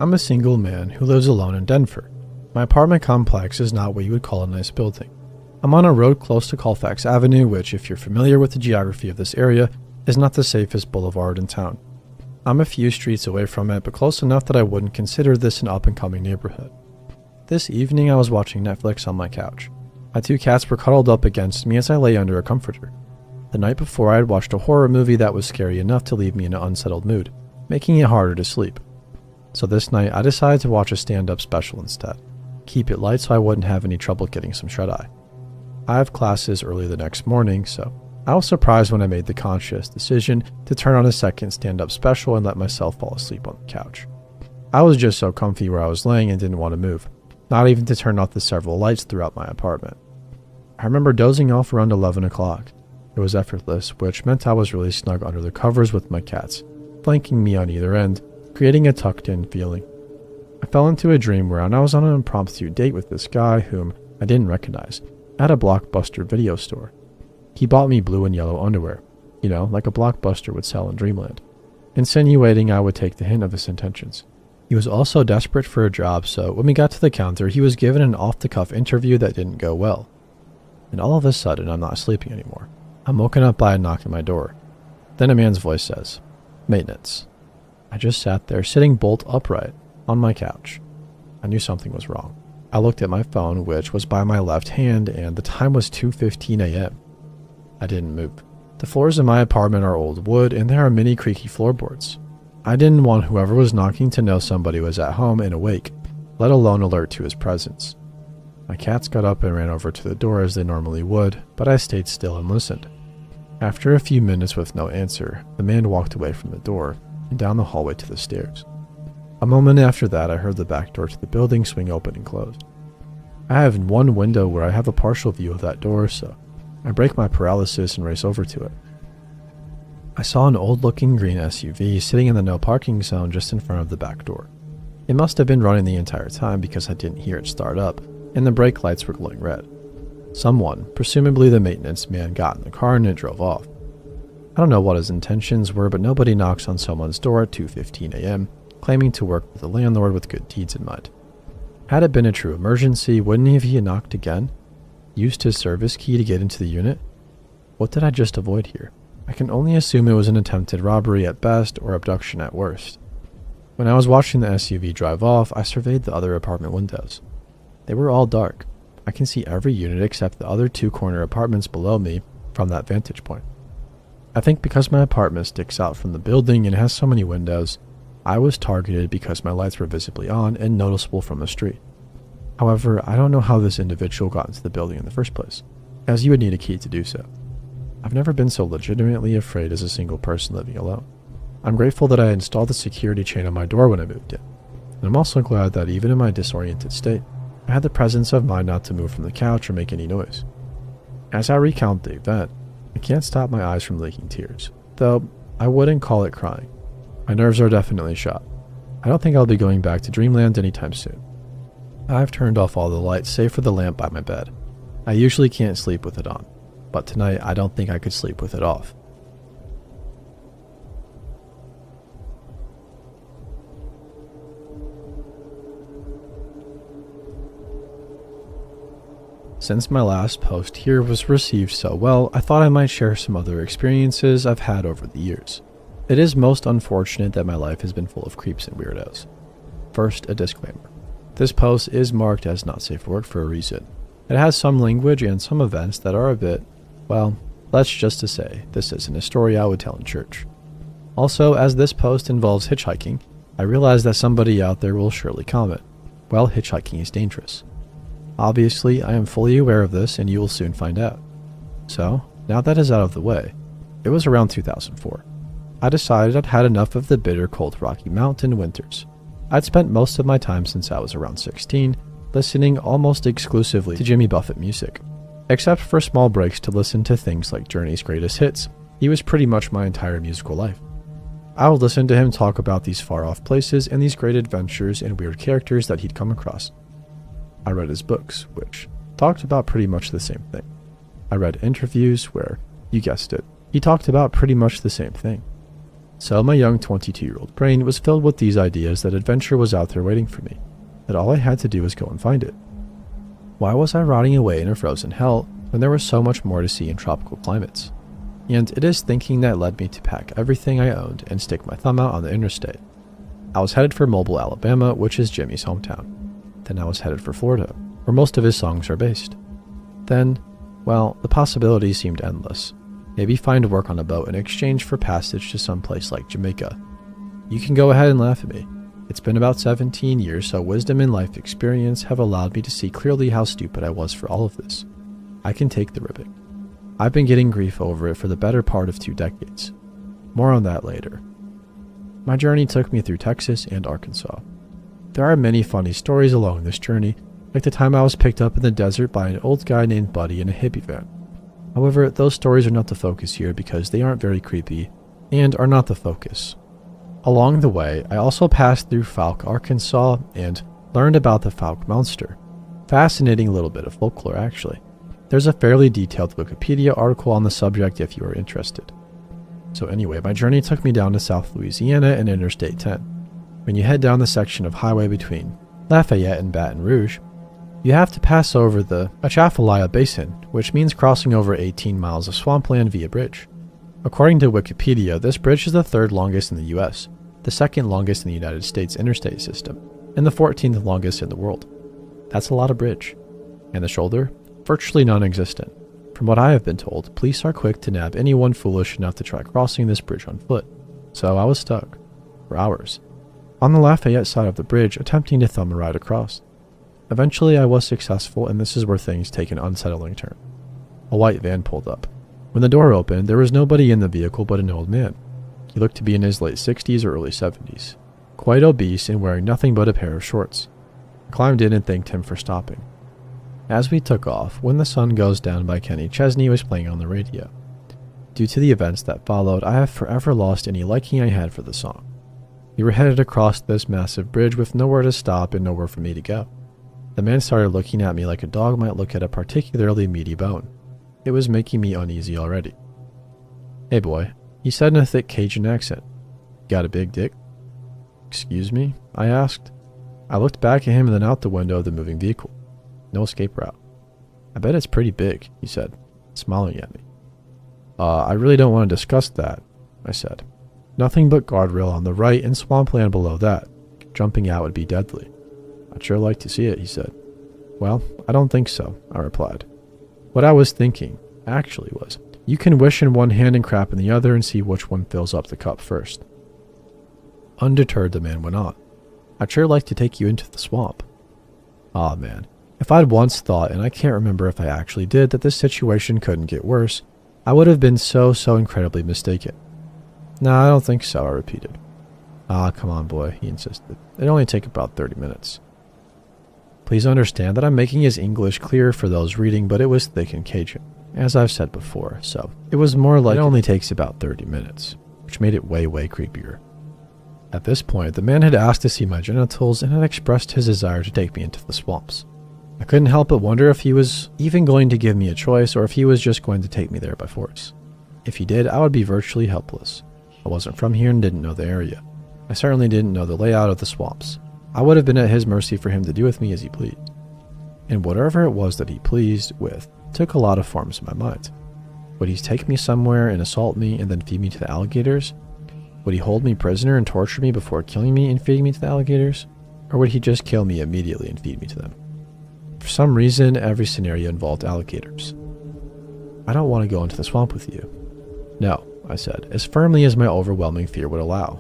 I'm a single man who lives alone in Denver. My apartment complex is not what you would call a nice building. I'm on a road close to Colfax Avenue, which, if you're familiar with the geography of this area, is not the safest boulevard in town. I'm a few streets away from it, but close enough that I wouldn't consider this an up-and-coming neighborhood. This evening I was watching Netflix on my couch. My two cats were cuddled up against me as I lay under a comforter. The night before I had watched a horror movie that was scary enough to leave me in an unsettled mood, making it harder to sleep. So this night I decided to watch a stand-up special instead. Keep it light so I wouldn't have any trouble getting some shut-eye. I have classes early the next morning, so I was surprised when I made the conscious decision to turn on a second stand-up special and let myself fall asleep on the couch. I was just so comfy where I was laying and didn't want to move, not even to turn off the several lights throughout my apartment. I remember dozing off around 11 o'clock. It was effortless, which meant I was really snug under the covers with my cats, flanking me on either end, creating a tucked-in feeling. I fell into a dream wherein I was on an impromptu date with this guy whom I didn't recognize at a Blockbuster video store. He bought me blue and yellow underwear, like a Blockbuster would sell in Dreamland, insinuating I would take the hint of his intentions. He was also desperate for a job, so when we got to the counter, he was given an off-the-cuff interview that didn't go well. And all of a sudden, I'm not sleeping anymore. I'm woken up by a knock at my door. Then a man's voice says, "Maintenance." I just sat there, sitting bolt upright, on my couch. I knew something was wrong. I looked at my phone, which was by my left hand, and the time was 2:15 a.m. I didn't move. The floors in my apartment are old wood, and there are many creaky floorboards. I didn't want whoever was knocking to know somebody was at home and awake, let alone alert to his presence. My cats got up and ran over to the door as they normally would, but I stayed still and listened. After a few minutes with no answer, the man walked away from the door and down the hallway to the stairs. A moment after that, I heard the back door to the building swing open and close. I have one window where I have a partial view of that door, so I break my paralysis and race over to it. I saw an old-looking green SUV sitting in the no parking zone just in front of the back door. It must have been running the entire time because I didn't hear it start up, and the brake lights were glowing red. Someone, presumably the maintenance man, got in the car and it drove off. I don't know what his intentions were, but nobody knocks on someone's door at 2:15 a.m., claiming to work with a landlord with good deeds in mind. Had it been a true emergency, wouldn't he have knocked again? Used his service key to get into the unit? What did I just avoid here? I can only assume it was an attempted robbery at best or abduction at worst. When I was watching the SUV drive off, I surveyed the other apartment windows. They were all dark. I can see every unit except the other two corner apartments below me from that vantage point. I think because my apartment sticks out from the building and has so many windows, I was targeted because my lights were visibly on and noticeable from the street. However, I don't know how this individual got into the building in the first place, as you would need a key to do so. I've never been so legitimately afraid as a single person living alone. I'm grateful that I installed the security chain on my door when I moved in, and I'm also glad that even in my disoriented state, I had the presence of mind not to move from the couch or make any noise. As I recount the event, I can't stop my eyes from leaking tears, though I wouldn't call it crying. My nerves are definitely shot. I don't think I'll be going back to Dreamland anytime soon. I've turned off all the lights save for the lamp by my bed. I usually can't sleep with it on, but tonight I don't think I could sleep with it off. Since my last post here was received so well, I thought I might share some other experiences I've had over the years. It is most unfortunate that my life has been full of creeps and weirdos. First, a disclaimer. This post is marked as not safe for work for a reason. It has some language and some events that are a bit, well, let's just to say, this isn't a story I would tell in church. Also, as this post involves hitchhiking, I realize that somebody out there will surely comment, well, hitchhiking is dangerous. Obviously, I am fully aware of this and you will soon find out. So, now that is out of the way, it was around 2004. I decided I'd had enough of the bitter cold Rocky Mountain winters. I'd spent most of my time since I was around 16 listening almost exclusively to Jimmy Buffett music. Except for small breaks to listen to things like Journey's greatest hits, he was pretty much my entire musical life. I would listen to him talk about these far-off places and these great adventures and weird characters that he'd come across. I read his books, which talked about pretty much the same thing. I read interviews where, you guessed it, he talked about pretty much the same thing. So my young 22-year-old brain was filled with these ideas that adventure was out there waiting for me, that all I had to do was go and find it. Why was I rotting away in a frozen hell when there was so much more to see in tropical climates? And it is thinking that led me to pack everything I owned and stick my thumb out on the interstate. I was headed for Mobile, Alabama, which is Jimmy's hometown. Then I was headed for Florida, where most of his songs are based. Then, well, the possibilities seemed endless. Maybe find work on a boat in exchange for passage to some place like Jamaica. You can go ahead and laugh at me. It's been about 17 years, so wisdom and life experience have allowed me to see clearly how stupid I was for all of this. I can take the ribbing. I've been getting grief over it for the better part of 2 decades. More on that later. My journey took me through Texas and Arkansas. There are many funny stories along this journey, like the time I was picked up in the desert by an old guy named Buddy in a hippie van. However, those stories are not the focus here because they aren't very creepy and are not the focus. Along the way, I also passed through Fouke, Arkansas, and learned about the Fouke monster. Fascinating little bit of folklore, actually. There's a fairly detailed Wikipedia article on the subject if you are interested. So anyway, my journey took me down to South Louisiana and Interstate 10. When you head down the section of highway between Lafayette and Baton Rouge, you have to pass over the Atchafalaya Basin, which means crossing over 18 miles of swampland via bridge. According to Wikipedia, this bridge is the 3rd longest in the US, the 2nd longest in the United States interstate system, and the 14th longest in the world. That's a lot of bridge. And the shoulder? Virtually non-existent. From what I have been told, police are quick to nab anyone foolish enough to try crossing this bridge on foot. So I was stuck. For hours. On the Lafayette side of the bridge, attempting to thumb a ride across. Eventually I was successful, and this is where things take an unsettling turn. A white van pulled up. When the door opened, there was nobody in the vehicle but an old man. He looked to be in his late 60s or early 70s. Quite obese and wearing nothing but a pair of shorts. I climbed in and thanked him for stopping. As we took off, When the Sun Goes Down by Kenny Chesney was playing on the radio. Due to the events that followed, I have forever lost any liking I had for the song. We were headed across this massive bridge with nowhere to stop and nowhere for me to go. The man started looking at me like a dog might look at a particularly meaty bone. It was making me uneasy already. "Hey boy," he said in a thick Cajun accent. "Got a big dick?" "Excuse me?" I asked. I looked back at him and then out the window of the moving vehicle. No escape route. "I bet it's pretty big," he said, smiling at me. I really don't want to discuss that," I said. "Nothing but guardrail on the right and swampland below that. Jumping out would be deadly." "I'd sure like to see it," he said. "Well, I don't think so," I replied. What I was thinking, actually, was, you can wish in one hand and crap in the other and see which one fills up the cup first. Undeterred, the man went on. "I'd sure like to take you into the swamp." Aw, man. If I'd once thought, and I can't remember if I actually did, that this situation couldn't get worse, I would have been so incredibly mistaken. "Nah, I don't think so," I repeated. "Ah, come on, boy," he insisted. "It'd only take about 30 minutes. Please understand that I'm making his English clear for those reading, but it was thick and Cajun, as I've said before, so it was more like it only takes about 30 minutes, which made it way creepier. At this point, the man had asked to see my genitals and had expressed his desire to take me into the swamps. I couldn't help but wonder if he was even going to give me a choice or if he was just going to take me there by force. If he did, I would be virtually helpless. I wasn't from here and didn't know the area. I certainly didn't know the layout of the swamps. I would have been at his mercy for him to do with me as he pleased. And whatever it was that he pleased with took a lot of forms in my mind. Would he take me somewhere and assault me and then feed me to the alligators? Would he hold me prisoner and torture me before killing me and feeding me to the alligators? Or would he just kill me immediately and feed me to them? For some reason, every scenario involved alligators. "I don't want to go into the swamp with you." "No," I said, as firmly as my overwhelming fear would allow.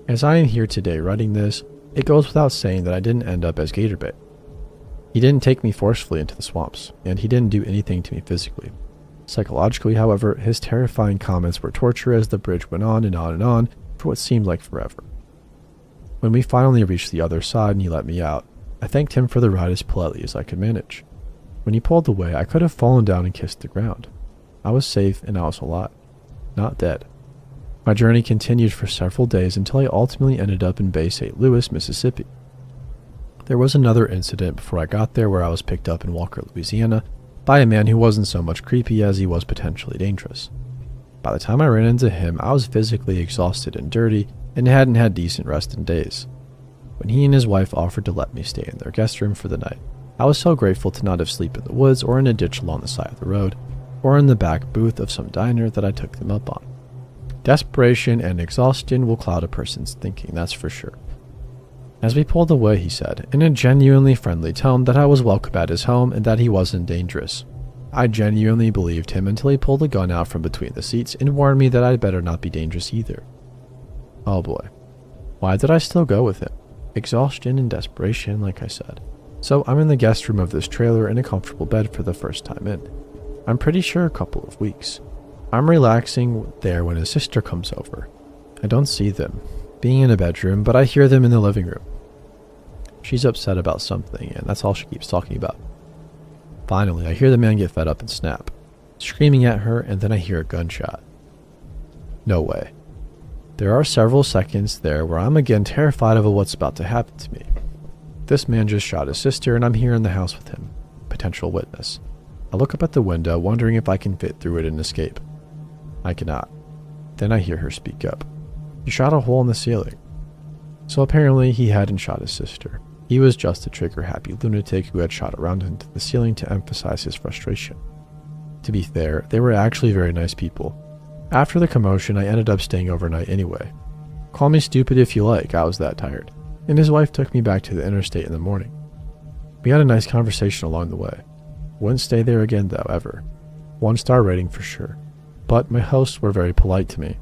As I am here today writing this, it goes without saying that I didn't end up as gator bait. He didn't take me forcefully into the swamps, and he didn't do anything to me physically. Psychologically, however, his terrifying comments were torture as the bridge went on and on and on for what seemed like forever. When we finally reached the other side and he let me out, I thanked him for the ride as politely as I could manage. When he pulled away, I could have fallen down and kissed the ground. I was safe and I was alive, not dead. My journey continued for several days until I ultimately ended up in Bay St. Louis, Mississippi. There was another incident before I got there where I was picked up in Walker, Louisiana, by a man who wasn't so much creepy as he was potentially dangerous. By the time I ran into him, I was physically exhausted and dirty and hadn't had decent rest in days. When he and his wife offered to let me stay in their guest room for the night, I was so grateful to not have slept in the woods or in a ditch along the side of the road or in the back booth of some diner that I took them up on. Desperation and exhaustion will cloud a person's thinking, that's for sure. As we pulled away, he said, in a genuinely friendly tone, that I was welcome at his home and that he wasn't dangerous. I genuinely believed him until he pulled a gun out from between the seats and warned me that I'd better not be dangerous either. Oh boy. Why did I still go with him? Exhaustion and desperation, like I said. So I'm in the guest room of this trailer in a comfortable bed for the first time in. I'm pretty sure a couple of weeks. I'm relaxing there when his sister comes over. I don't see them being in a bedroom, but I hear them in the living room. She's upset about something, and that's all she keeps talking about. Finally, I hear the man get fed up and snap, screaming at her, and then I hear a gunshot. No way. There are several seconds there where I'm again terrified of what's about to happen to me. This man just shot his sister, and I'm here in the house with him, potential witness. I look up at the window, wondering if I can fit through it and escape. I cannot. Then I hear her speak up. He shot a hole in the ceiling. So apparently he hadn't shot his sister. He was just a trigger-happy lunatic who had shot around into the ceiling to emphasize his frustration. To be fair, they were actually very nice people. After the commotion, I ended up staying overnight anyway. Call me stupid if you like, I was that tired. And his wife took me back to the interstate in the morning. We had a nice conversation along the way. Wouldn't stay there again though, ever. 1-star rating for sure. But my hosts were very polite to me.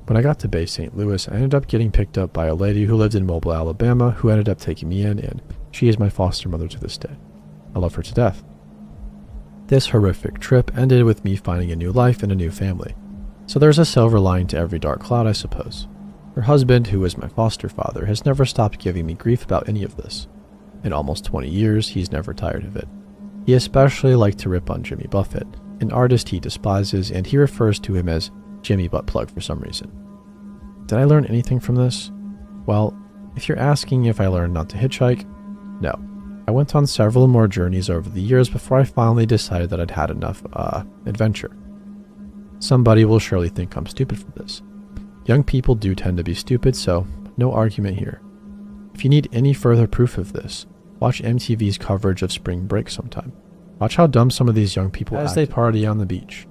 When I got to Bay St. Louis, I ended up getting picked up by a lady who lived in Mobile, Alabama, who ended up taking me in, and she is my foster mother to this day. I love her to death. This horrific trip ended with me finding a new life and a new family. So there's a silver lining to every dark cloud, I suppose. Her husband, who is my foster father, has never stopped giving me grief about any of this. In almost 20 years, he's never tired of it. He especially liked to rip on Jimmy Buffett, an artist he despises, and he refers to him as Jimmy Buttplug for some reason. Did I learn anything from this? Well, if you're asking if I learned not to hitchhike, no. I went on several more journeys over the years before I finally decided that I'd had enough, adventure. Somebody will surely think I'm stupid for this. Young people do tend to be stupid, so no argument here. If you need any further proof of this, watch MTV's coverage of spring break sometime. Watch how dumb some of these young people act as they party on the beach.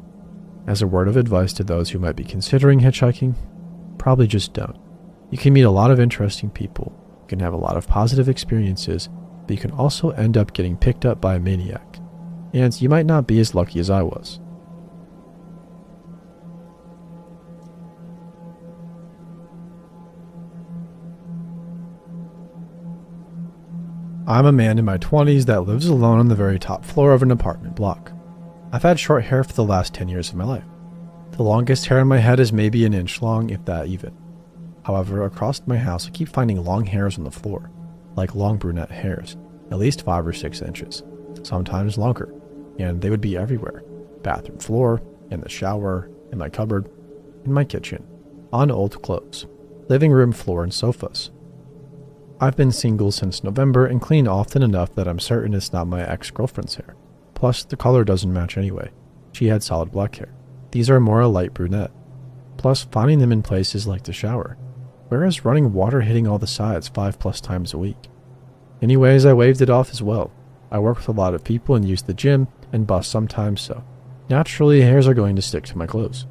As a word of advice to those who might be considering hitchhiking, probably just don't. You can meet a lot of interesting people, you can have a lot of positive experiences, but you can also end up getting picked up by a maniac. And you might not be as lucky as I was. I'm a man in my 20s that lives alone on the very top floor of an apartment block. I've had short hair for the last 10 years of my life. The longest hair on my head is maybe an inch long, if that even. However, across my house I keep finding long hairs on the floor, like long brunette hairs, at least 5 or 6 inches, sometimes longer, and they would be everywhere. Bathroom floor, in the shower, in my cupboard, in my kitchen, on old clothes, living room floor and sofas. I've been single since November and clean often enough that I'm certain it's not my ex-girlfriend's hair. Plus, the color doesn't match anyway. She had solid black hair. These are more a light brunette. Plus, finding them in places like the shower. Where is running water hitting all the sides 5+ times a week? Anyways, I waved it off as well. I work with a lot of people and use the gym and bus sometimes, so naturally hairs are going to stick to my clothes.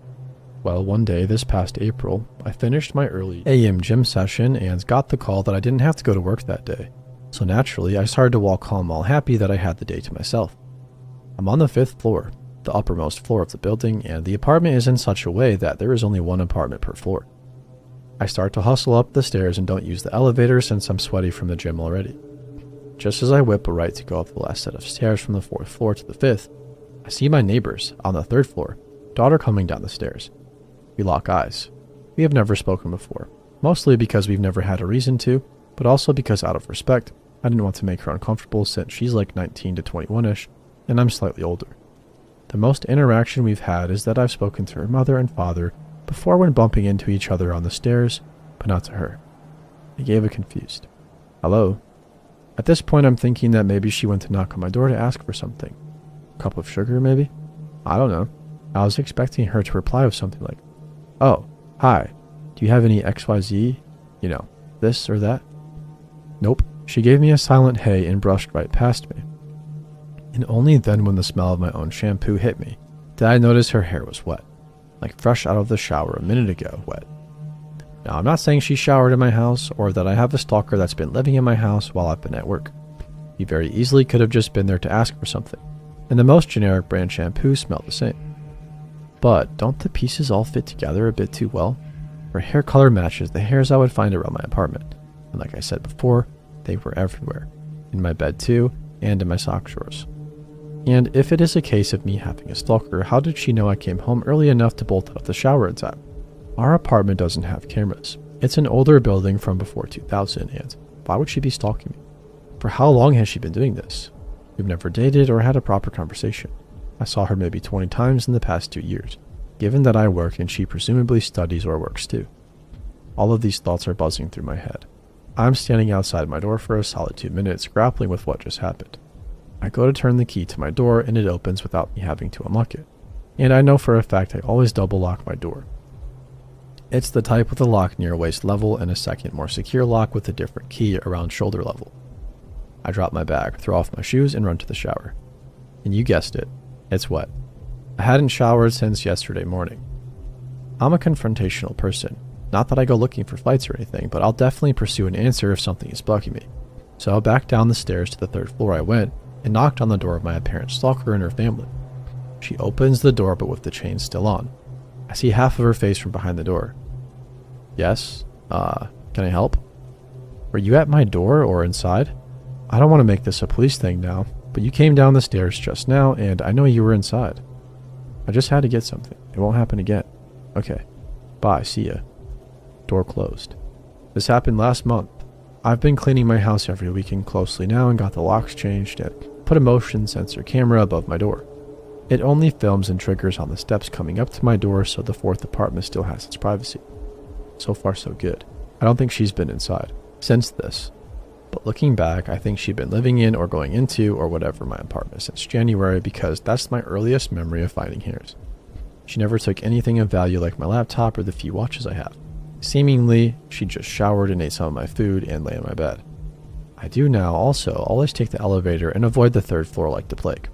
Well, one day this past April, I finished my early AM gym session and got the call that I didn't have to go to work that day. So naturally, I started to walk home all happy that I had the day to myself. I'm on the 5th floor, the uppermost floor of the building, and the apartment is in such a way that there is only one apartment per floor. I start to hustle up the stairs and don't use the elevator since I'm sweaty from the gym already. Just as I whip a right to go up the last set of stairs from the 4th floor to the 5th, I see my neighbors on the 3rd floor, daughter coming down the stairs. We lock eyes. We have never spoken before, mostly because we've never had a reason to, but also because out of respect, I didn't want to make her uncomfortable since she's like 19 to 21-ish, and I'm slightly older. The most interaction we've had is that I've spoken to her mother and father before when bumping into each other on the stairs, but not to her. I gave a confused hello. At this point I'm thinking that maybe she went to knock on my door to ask for something. A cup of sugar maybe? I don't know. I was expecting her to reply with something like, "Oh, hi, do you have any XYZ? This or that?" Nope. She gave me a silent hey and brushed right past me. And only then, when the smell of my own shampoo hit me, did I notice her hair was wet. Like fresh out of the shower a minute ago wet. Now, I'm not saying she showered in my house or that I have a stalker that's been living in my house while I've been at work. He very easily could have just been there to ask for something, and the most generic brand shampoo smelled the same. But don't the pieces all fit together a bit too well? Her hair color matches the hairs I would find around my apartment, and like I said before, they were everywhere. In my bed too, and in my sock drawers. And if it is a case of me having a stalker, how did she know I came home early enough to bolt out of the shower in time? Our apartment doesn't have cameras. It's an older building from before 2000, and why would she be stalking me? For how long has she been doing this? We've never dated or had a proper conversation. I saw her maybe 20 times in the past 2 years, given that I work and she presumably studies or works too. All of these thoughts are buzzing through my head. I'm standing outside my door for a solid 2 minutes, grappling with what just happened. I go to turn the key to my door and it opens without me having to unlock it. And I know for a fact I always double lock my door. It's the type with a lock near waist level and a second more secure lock with a different key around shoulder level. I drop my bag, throw off my shoes, and run to the shower. And you guessed it, it's wet. I hadn't showered since yesterday morning. I'm a confrontational person. Not that I go looking for fights or anything, but I'll definitely pursue an answer if something is bugging me. So back down the stairs to the 3rd floor I went, and knocked on the door of my apparent stalker and her family. She opens the door but with the chain still on. I see half of her face from behind the door. Yes? Can I help? Were you at my door or inside? I don't want to make this a police thing now, but you came down the stairs just now and I know you were inside. I just had to get something. It won't happen again. Okay. Bye, see ya. Door closed. This happened last month. I've been cleaning my house every weekend closely now and got the locks changed and put a motion sensor camera above my door. It only films and triggers on the steps coming up to my door, so the 4th apartment still has its privacy. So far so good. I don't think she's been inside since this. But looking back, I think she'd been living in or going into or whatever my apartment since January, because that's my earliest memory of finding hairs. She never took anything of value like my laptop or the few watches I have. Seemingly, she just showered and ate some of my food and lay in my bed. I do now also always take the elevator and avoid the 3rd floor like the plague.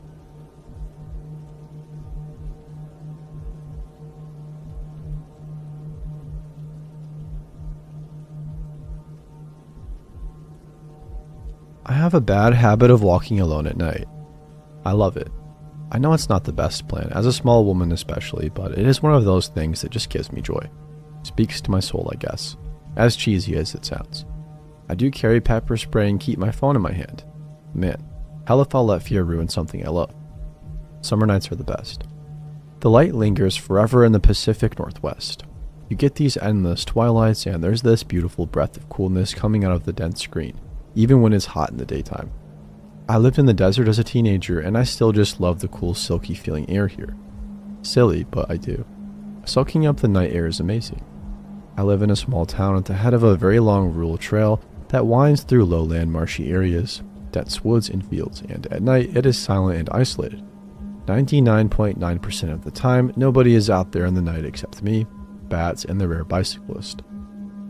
I have a bad habit of walking alone at night. I love it. I know it's not the best plan, as a small woman especially, but it is one of those things that just gives me joy. Speaks to my soul, I guess. As cheesy as it sounds. I do carry pepper spray and keep my phone in my hand. Man, hell if I'll let fear ruin something I love. Summer nights are the best. The light lingers forever in the Pacific Northwest. You get these endless twilights and there's this beautiful breath of coolness coming out of the dense screen, even when it's hot in the daytime. I lived in the desert as a teenager and I still just love the cool silky feeling air here. Silly, but I do. Soaking up the night air is amazing. I live in a small town at the head of a very long rural trail that winds through lowland marshy areas, dense woods and fields, and at night it is silent and isolated. 99.9% of the time, nobody is out there in the night except me, bats, and the rare bicyclist.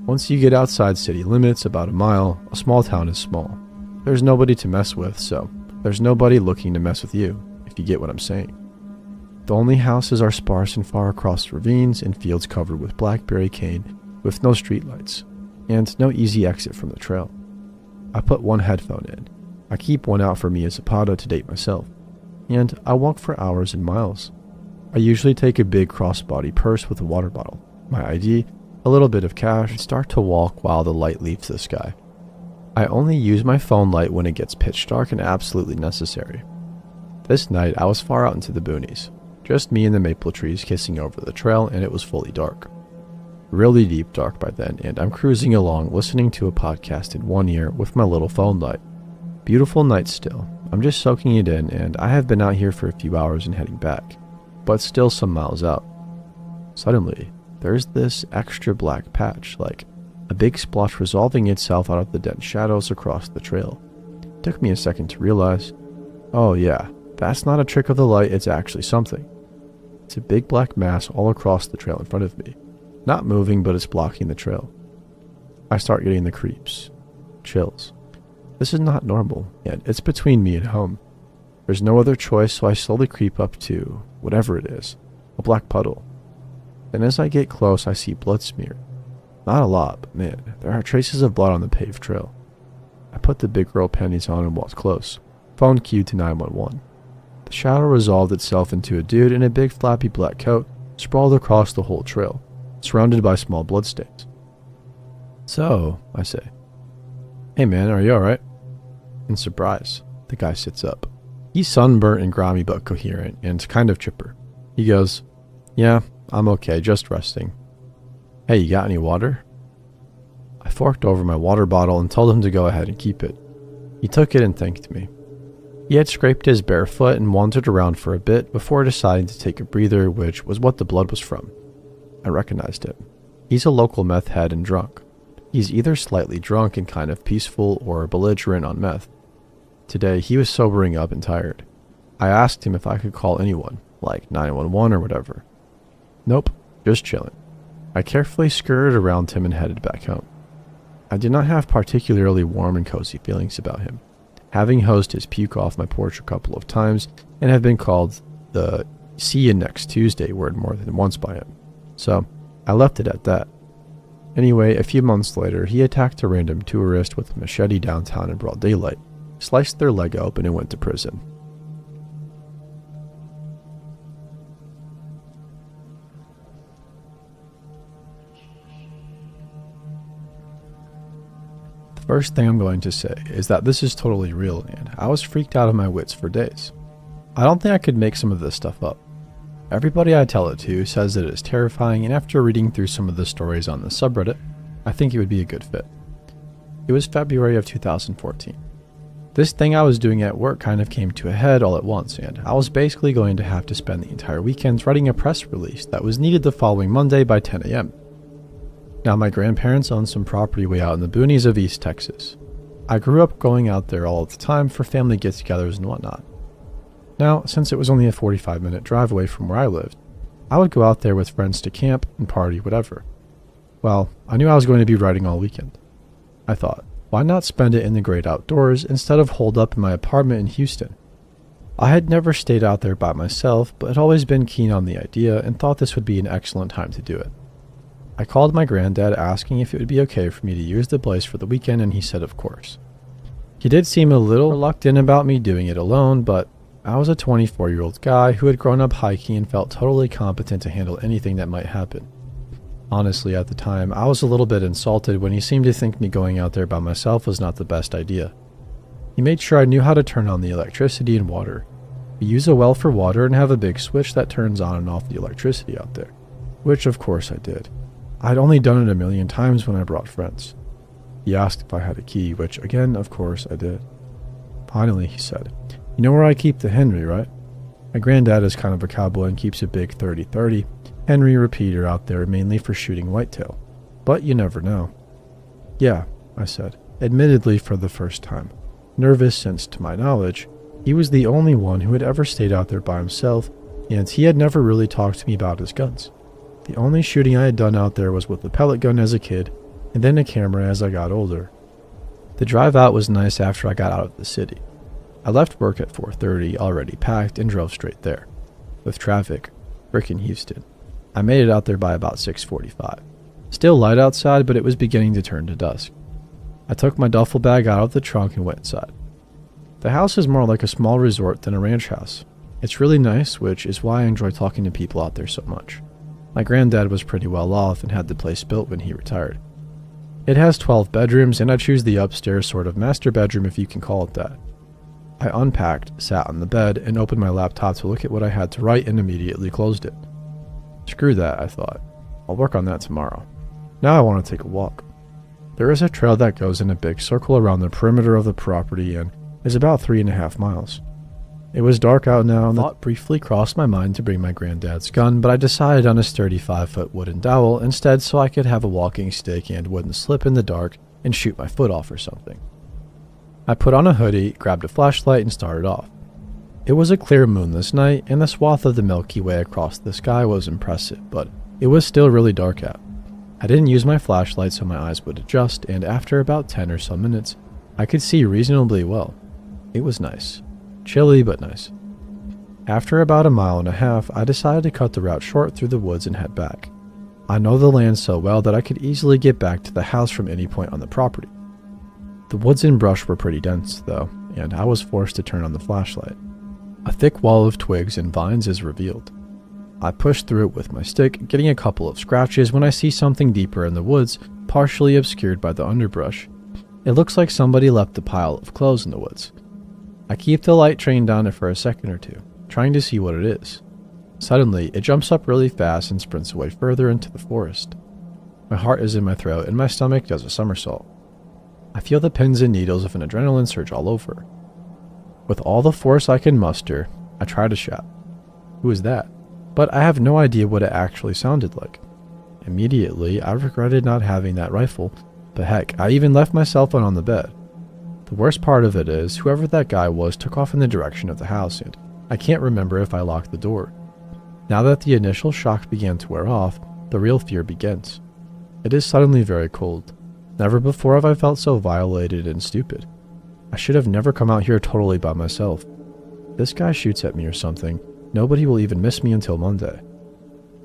Once you get outside city limits about a mile, a small town is small. There's nobody to mess with, so there's nobody looking to mess with you, if you get what I'm saying. The only houses are sparse and far across ravines and fields covered with blackberry cane with no streetlights, and no easy exit from the trail. I put one headphone in. I keep one out for me as a Zapata to date myself, and I walk for hours and miles. I usually take a big crossbody purse with a water bottle, my ID, a little bit of cash, and start to walk while the light leaves the sky. I only use my phone light when it gets pitch dark and absolutely necessary. This night I was far out into the boonies, just me and the maple trees kissing over the trail, and it was fully dark. Really deep dark by then, and I'm cruising along listening to a podcast in one ear with my little phone light. Beautiful night still. I'm just soaking it in, and I have been out here for a few hours and heading back, but still some miles out. Suddenly, there's this extra black patch, like a big splotch resolving itself out of the dense shadows across the trail. It took me a second to realize, oh yeah, that's not a trick of the light, it's actually something. It's a big black mass all across the trail in front of me. Not moving, but it's blocking the trail. I start getting the creeps. Chills. This is not normal, yet it's between me and home. There's no other choice, so I slowly creep up to whatever it is, a black puddle. Then as I get close, I see blood smeared. Not a lot, but man, there are traces of blood on the paved trail. I put the big girl panties on and walked close. Phone cued to 911. The shadow resolved itself into a dude in a big flappy black coat, sprawled across the whole trail, surrounded by small bloodstains. So, I say, "Hey man, are you alright?" In surprise, the guy sits up. He's sunburnt and grimy but coherent, and kind of chipper. He goes, "Yeah, I'm okay, just resting. Hey, you got any water?" I forked over my water bottle and told him to go ahead and keep it. He took it and thanked me. He had scraped his bare foot and wandered around for a bit before deciding to take a breather, which was what the blood was from. I recognized him. He's a local meth head and drunk. He's either slightly drunk and kind of peaceful or belligerent on meth. Today, he was sobering up and tired. I asked him if I could call anyone, like 911 or whatever. Nope, just chilling. I carefully skirted around him and headed back home. I did not have particularly warm and cozy feelings about him, having hosed his puke off my porch a couple of times and have been called the "see you next Tuesday" word more than once by him. So, I left it at that. Anyway, a few months later, he attacked a random tourist with a machete downtown in broad daylight, sliced their leg open and went to prison. The first thing I'm going to say is that this is totally real, and I was freaked out of my wits for days. I don't think I could make some of this stuff up. Everybody I tell it to says that it is terrifying, and after reading through some of the stories on the subreddit, I think it would be a good fit. It was February of 2014. This thing I was doing at work kind of came to a head all at once, and I was basically going to have to spend the entire weekend writing a press release that was needed the following Monday by 10 a.m. Now, my grandparents own some property way out in the boonies of East Texas. I grew up going out there all the time for family get-togethers and whatnot. Now, since it was only a 45-minute drive away from where I lived, I would go out there with friends to camp and party, whatever. Well, I knew I was going to be riding all weekend. I thought, why not spend it in the great outdoors instead of holed up in my apartment in Houston? I had never stayed out there by myself, but had always been keen on the idea and thought this would be an excellent time to do it. I called my granddad asking if it would be okay for me to use the place for the weekend, and he said of course. He did seem a little reluctant about me doing it alone, but I was a 24-year-old guy who had grown up hiking and felt totally competent to handle anything that might happen. Honestly, at the time, I was a little bit insulted when he seemed to think me going out there by myself was not the best idea. He made sure I knew how to turn on the electricity and water. We use a well for water and have a big switch that turns on and off the electricity out there, which of course I did. I'd only done it a million times when I brought friends. He asked if I had a key, which again, of course, I did. Finally, he said, "You know where I keep the Henry, right?" My granddad is kind of a cowboy and keeps a big 30-30 Henry repeater out there mainly for shooting whitetail. But you never know. "Yeah," I said, admittedly for the first time. Nervous since, to my knowledge, he was the only one who had ever stayed out there by himself, and he had never really talked to me about his guns. The only shooting I had done out there was with a pellet gun as a kid, and then a camera as I got older. The drive out was nice after I got out of the city. I left work at 4:30, already packed, and drove straight there. With traffic, frickin' Houston. I made it out there by about 6:45. Still light outside, but it was beginning to turn to dusk. I took my duffel bag out of the trunk and went inside. The house is more like a small resort than a ranch house. It's really nice, which is why I enjoy talking to people out there so much. My granddad was pretty well off and had the place built when he retired. It has 12 bedrooms, and I choose the upstairs sort of master bedroom, if you can call it that. I unpacked, sat on the bed, and opened my laptop to look at what I had to write and immediately closed it. Screw that, I thought. I'll work on that tomorrow. Now I want to take a walk. There is a trail that goes in a big circle around the perimeter of the property and is about 3.5 miles. It was dark out now, and the thought briefly crossed my mind to bring my granddad's gun, but I decided on his 35-foot wooden dowel instead so I could have a walking stick and wouldn't slip in the dark and shoot my foot off or something. I put on a hoodie, grabbed a flashlight, and started off. It was a clear moonless night, and the swath of the Milky Way across the sky was impressive, but it was still really dark out. I didn't use my flashlight so my eyes would adjust, and after about 10 or so minutes, I could see reasonably well. It was nice. Chilly, but nice. After about a mile and a half, I decided to cut the route short through the woods and head back. I know the land so well that I could easily get back to the house from any point on the property. The woods and brush were pretty dense, though, and I was forced to turn on the flashlight. A thick wall of twigs and vines is revealed. I push through it with my stick, getting a couple of scratches when I see something deeper in the woods, partially obscured by the underbrush. It looks like somebody left a pile of clothes in the woods. I keep the light trained on it for a second or two, trying to see what it is. Suddenly, it jumps up really fast and sprints away further into the forest. My heart is in my throat and my stomach does a somersault. I feel the pins and needles of an adrenaline surge all over. With all the force I can muster, I try to shout, "Who is that?" But I have no idea what it actually sounded like. Immediately, I regretted not having that rifle, but heck, I even left my cell phone on the bed. The worst part of it is, whoever that guy was took off in the direction of the house, and I can't remember if I locked the door. Now that the initial shock began to wear off, the real fear begins. It is suddenly very cold. Never before have I felt so violated and stupid. I should have never come out here totally by myself. This guy shoots at me or something. Nobody will even miss me until Monday.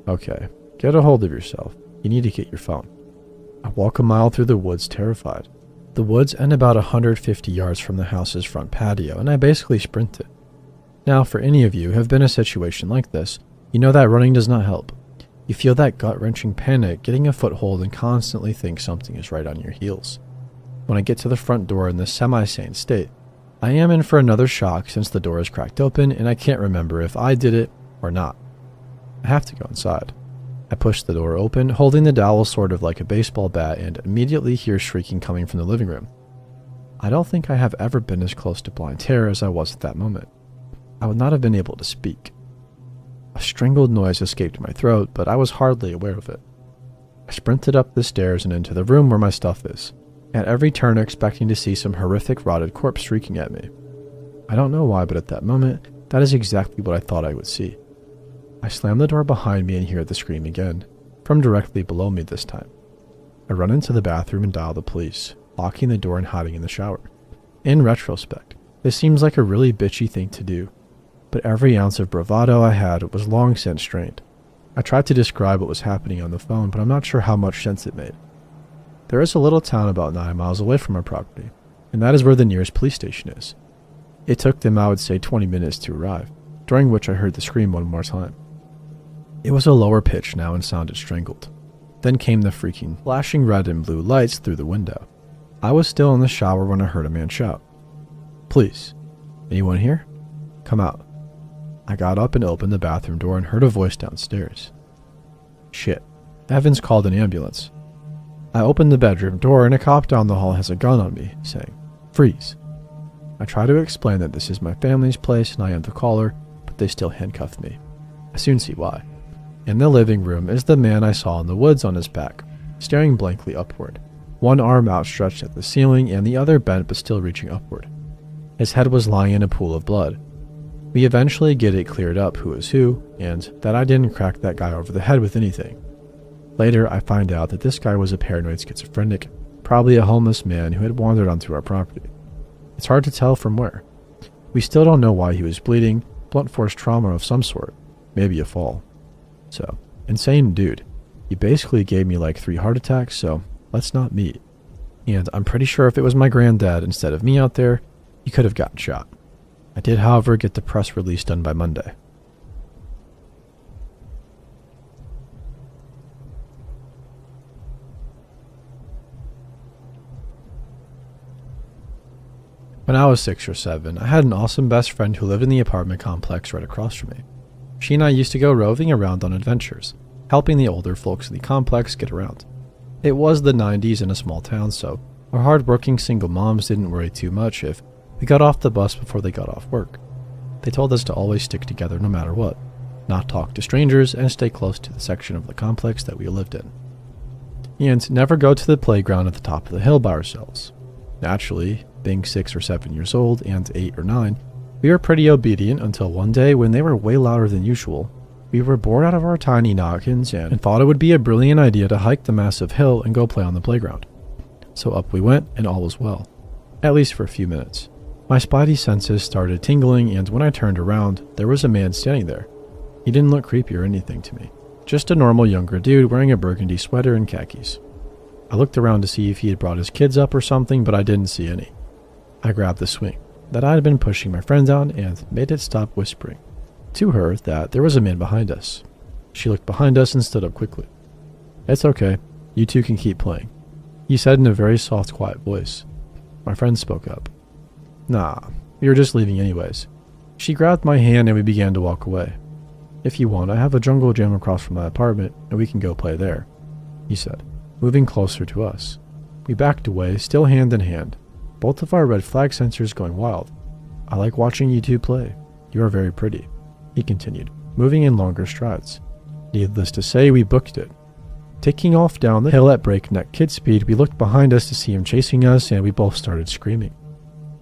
Okay, get a hold of yourself. You need to get your phone. I walk a mile through the woods terrified. The woods end about 150 yards from the house's front patio, and I basically sprint it. Now, for any of you who have been in a situation like this, you know that running does not help. You feel that gut-wrenching panic getting a foothold and constantly think something is right on your heels. When I get to the front door in this semi-sane state, I am in for another shock since the door is cracked open and I can't remember if I did it or not. I have to go inside. I push the door open, holding the dowel sort of like a baseball bat, and immediately hear shrieking coming from the living room. I don't think I have ever been as close to blind terror as I was at that moment. I would not have been able to speak. A strangled noise escaped my throat, but I was hardly aware of it. I sprinted up the stairs and into the room where my stuff is, at every turn expecting to see some horrific rotted corpse streaking at me. I don't know why, but at that moment, that is exactly what I thought I would see. I slam the door behind me and hear the scream again, from directly below me this time. I run into the bathroom and dial the police, locking the door and hiding in the shower. In retrospect, this seems like a really bitchy thing to do, but every ounce of bravado I had was long since strained. I tried to describe what was happening on the phone, but I'm not sure how much sense it made. There is a little town about 9 miles away from our property, and that is where the nearest police station is. It took them, I would say, 20 minutes to arrive, during which I heard the scream one more time. It was a lower pitch now and sounded strangled. Then came the freaking flashing red and blue lights through the window. I was still in the shower when I heard a man shout, "Please, anyone here? Come out." I got up and opened the bathroom door and heard a voice downstairs. Shit, Evans called an ambulance. I opened the bedroom door and a cop down the hall has a gun on me, saying, "Freeze." I try to explain that this is my family's place and I am the caller, but they still handcuffed me. I soon see why. In the living room is the man I saw in the woods on his back, staring blankly upward, one arm outstretched at the ceiling and the other bent but still reaching upward. His head was lying in a pool of blood. We eventually get it cleared up who is who, and that I didn't crack that guy over the head with anything. Later, I find out that this guy was a paranoid schizophrenic, probably a homeless man who had wandered onto our property. It's hard to tell from where. We still don't know why he was bleeding, blunt force trauma of some sort, maybe a fall. So, insane dude. He basically gave me like 3 heart attacks, so let's not meet. And I'm pretty sure if it was my granddad instead of me out there, he could have gotten shot. I did, however, get the press release done by Monday. When I was 6 or 7, I had an awesome best friend who lived in the apartment complex right across from me. She and I used to go roving around on adventures, helping the older folks in the complex get around. It was the 90s in a small town, so our hard-working single moms didn't worry too much if we got off the bus before they got off work. They told us to always stick together no matter what, not talk to strangers, and stay close to the section of the complex that we lived in. And never go to the playground at the top of the hill by ourselves. Naturally, being 6 or 7 years old and 8 or 9, We were pretty obedient until one day when they were way louder than usual. We were bored out of our tiny noggins and thought it would be a brilliant idea to hike the massive hill and go play on the playground. So up we went and all was well. At least for a few minutes. My spidey senses started tingling, and when I turned around, there was a man standing there. He didn't look creepy or anything to me. Just a normal younger dude wearing a burgundy sweater and khakis. I looked around to see if he had brought his kids up or something, but I didn't see any. I grabbed the swing that I had been pushing my friend down and made it stop, whispering to her that there was a man behind us. She looked behind us and stood up quickly. "It's okay. You two can keep playing," he said in a very soft, quiet voice. My friend spoke up. "Nah, we were just leaving anyways." She grabbed my hand and we began to walk away. "If you want, I have a jungle gym across from my apartment and we can go play there," he said, moving closer to us. We backed away, still hand in hand, both of our red flag sensors going wild. "I like watching you two play. You are very pretty," he continued, moving in longer strides. Needless to say, we booked it. Taking off down the hill at breakneck kid speed, we looked behind us to see him chasing us, and we both started screaming.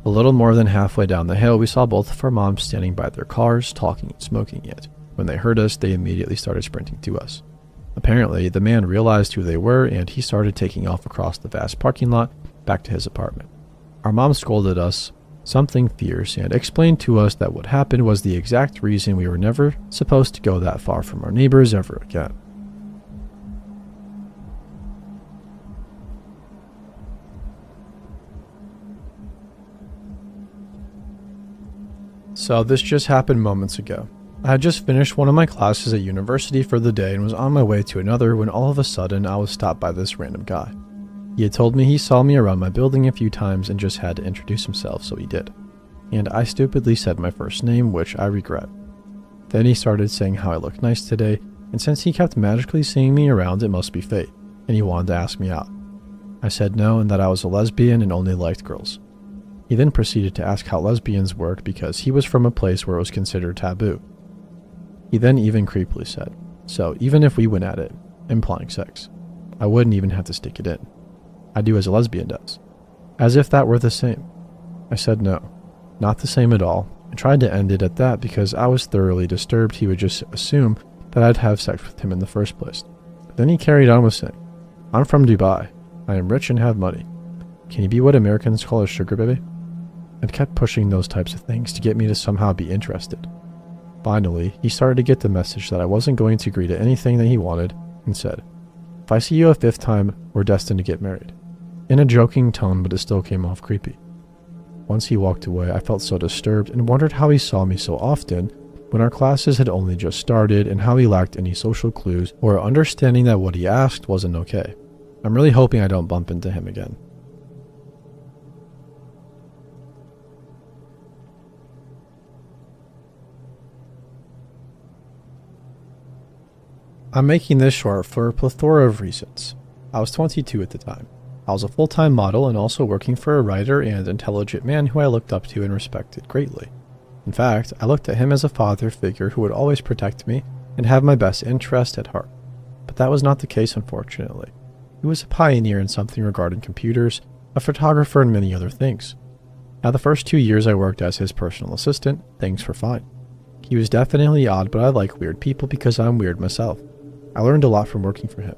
A little more than halfway down the hill, we saw both of our moms standing by their cars, talking and smoking yet. When they heard us, they immediately started sprinting to us. Apparently, the man realized who they were, and he started taking off across the vast parking lot back to his apartment. Our mom scolded us something fierce and explained to us that what happened was the exact reason we were never supposed to go that far from our neighbors ever again. So this just happened moments ago. I had just finished one of my classes at university for the day and was on my way to another when all of a sudden I was stopped by this random guy. He had told me he saw me around my building a few times and just had to introduce himself, so he did. And I stupidly said my first name, which I regret. Then he started saying how I looked nice today, and since he kept magically seeing me around, it must be fate, and he wanted to ask me out. I said no and that I was a lesbian and only liked girls. He then proceeded to ask how lesbians work because he was from a place where it was considered taboo. He then even creepily said, so even if we went at it, implying sex, I wouldn't even have to stick it in. I do as a lesbian does. As if that were the same. I said no, not the same at all, and tried to end it at that because I was thoroughly disturbed he would just assume that I'd have sex with him in the first place. Then he carried on with saying, I'm from Dubai. I am rich and have money. Can you be what Americans call a sugar baby? And kept pushing those types of things to get me to somehow be interested. Finally, he started to get the message that I wasn't going to agree to anything that he wanted and said, if I see you a fifth time, we're destined to get married. In a joking tone, but it still came off creepy. Once he walked away, I felt so disturbed and wondered how he saw me so often when our classes had only just started and how he lacked any social clues or understanding that what he asked wasn't okay. I'm really hoping I don't bump into him again. I'm making this short for a plethora of reasons. I was 22 at the time. I was a full-time model and also working for a writer and intelligent man who I looked up to and respected greatly. In fact, I looked at him as a father figure who would always protect me and have my best interest at heart. But that was not the case, unfortunately. He was a pioneer in something regarding computers, a photographer, and many other things. Now, the first 2 years I worked as his personal assistant, things were fine. He was definitely odd, but I like weird people because I'm weird myself. I learned a lot from working for him.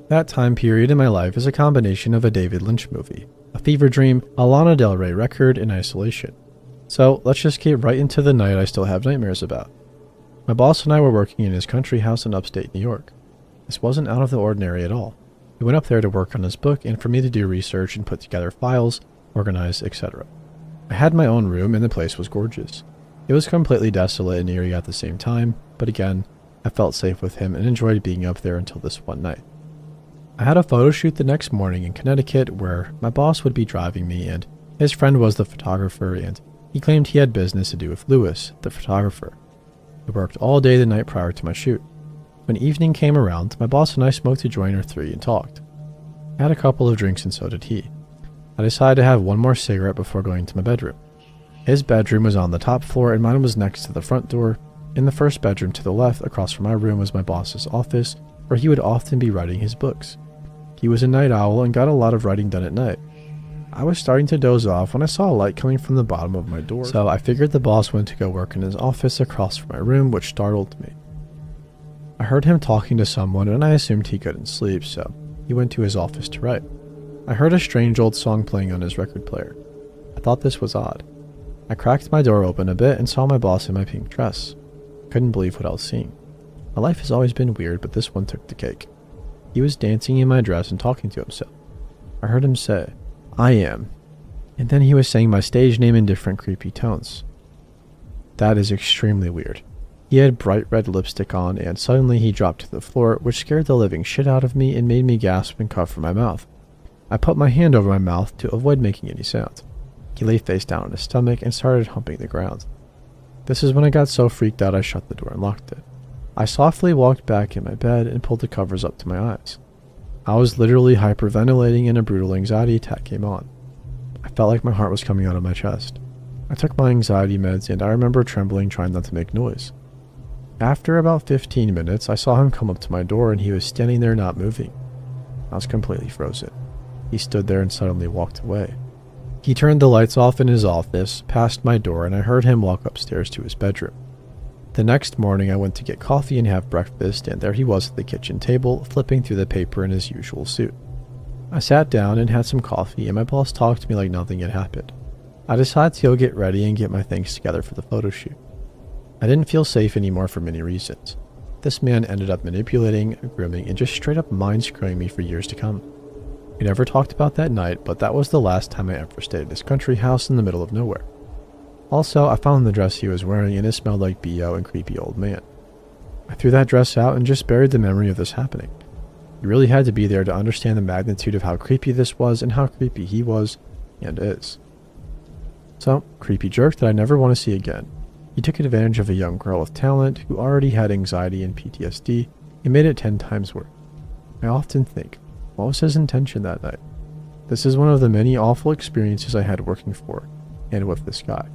That time period in my life is a combination of a David Lynch movie, a fever dream, a Lana Del Rey record, and isolation. So let's just get right into the night I still have nightmares about. My boss and I were working in his country house in upstate New York. This wasn't out of the ordinary at all. We went up there to work on his book and for me to do research and put together files, organize, etc. I had my own room and the place was gorgeous. It was completely desolate and eerie at the same time, but again, I felt safe with him and enjoyed being up there until this one night. I had a photo shoot the next morning in Connecticut where my boss would be driving me and his friend was the photographer and he claimed he had business to do with Lewis, the photographer. We worked all day the night prior to my shoot. When evening came around, my boss and I smoked a joint or three and talked. I had a couple of drinks and so did he. I decided to have one more cigarette before going to my bedroom. His bedroom was on the top floor and mine was next to the front door. In the first bedroom to the left across from my room was my boss's office, where he would often be writing his books. He was a night owl and got a lot of writing done at night. I was starting to doze off when I saw a light coming from the bottom of my door, so I figured the boss went to go work in his office across from my room, which startled me. I heard him talking to someone and I assumed he couldn't sleep, so he went to his office to write. I heard a strange old song playing on his record player. I thought this was odd. I cracked my door open a bit and saw my boss in my pink dress. Couldn't believe what I was seeing. My life has always been weird, but this one took the cake. He was dancing in my dress and talking to himself. I heard him say, "I am," and then he was saying my stage name in different creepy tones. That is extremely weird. He had bright red lipstick on, and suddenly he dropped to the floor, which scared the living shit out of me and made me gasp and cover my mouth. I put my hand over my mouth to avoid making any sound. He lay face down on his stomach and started humping the ground. This is when I got so freaked out I shut the door and locked it. I softly walked back in my bed and pulled the covers up to my eyes. I was literally hyperventilating and a brutal anxiety attack came on. I felt like my heart was coming out of my chest. I took my anxiety meds and I remember trembling, trying not to make noise. After about 15 minutes, I saw him come up to my door and he was standing there not moving. I was completely frozen. He stood there and suddenly walked away. He turned the lights off in his office, past my door, and I heard him walk upstairs to his bedroom. The next morning I went to get coffee and have breakfast, and there he was at the kitchen table, flipping through the paper in his usual suit. I sat down and had some coffee, and my boss talked to me like nothing had happened. I decided to go get ready and get my things together for the photo shoot. I didn't feel safe anymore for many reasons. This man ended up manipulating, grooming, and just straight up mind-screwing me for years to come. We never talked about that night, but that was the last time I ever stayed at his country house in the middle of nowhere. Also, I found the dress he was wearing and it smelled like BO and creepy old man. I threw that dress out and just buried the memory of this happening. You really had to be there to understand the magnitude of how creepy this was and how creepy he was and is. So, creepy jerk that I never want to see again. He took advantage of a young girl with talent who already had anxiety and PTSD and made it 10 times worse. I often think, what was his intention that night? This is one of the many awful experiences I had working for and with this guy.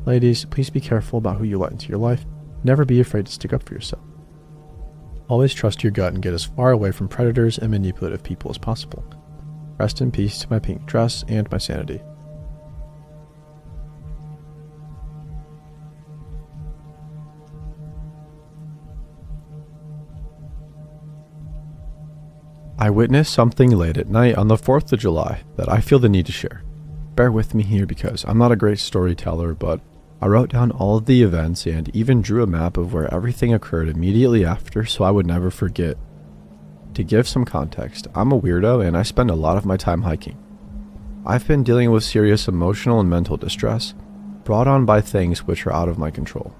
Ladies, please be careful about who you let into your life. Never be afraid to stick up for yourself. Always trust your gut and get as far away from predators and manipulative people as possible. Rest in peace to my pink dress and my sanity. I witnessed something late at night on the 4th of July that I feel the need to share. Bear with me here because I'm not a great storyteller, but I wrote down all of the events and even drew a map of where everything occurred immediately after so I would never forget. To give some context, I'm a weirdo and I spend a lot of my time hiking. I've been dealing with serious emotional and mental distress, brought on by things which are out of my control.